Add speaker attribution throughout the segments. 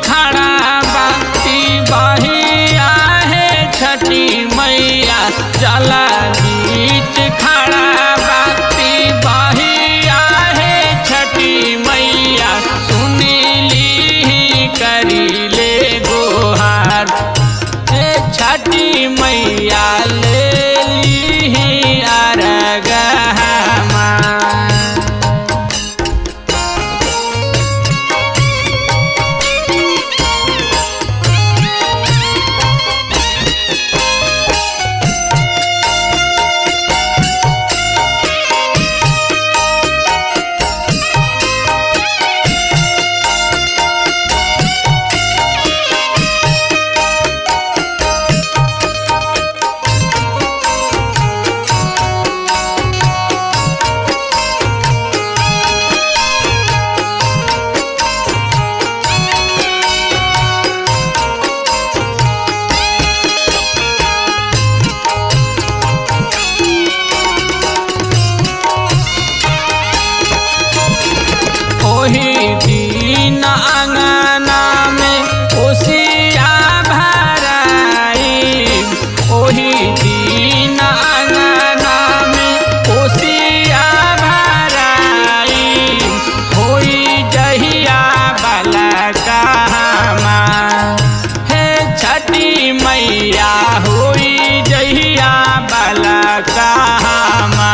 Speaker 1: खड़ा बाती बहिया है छठी मैया जला बीच खड़ा बाती बहिया है छठी मैया सुनीली करी ले गोहार हे छठी मैया ले ली अरग ओही दिन अंगना में कोसिया भराई ओही दिन अंगना में कोसिया भराई होई जहिया बलकामा हे छठी मैया होई जहिया बलकामा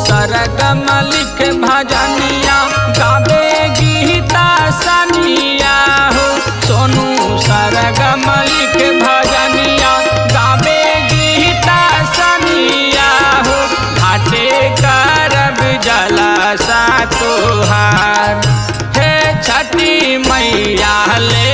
Speaker 1: सरगम लिख भजनिया गावे गीता सनिया हो सोनू सरगम लिख भजनिया गावे गीता सनिया हो घाटे करब जलसा तोहार हे छठी मैया ले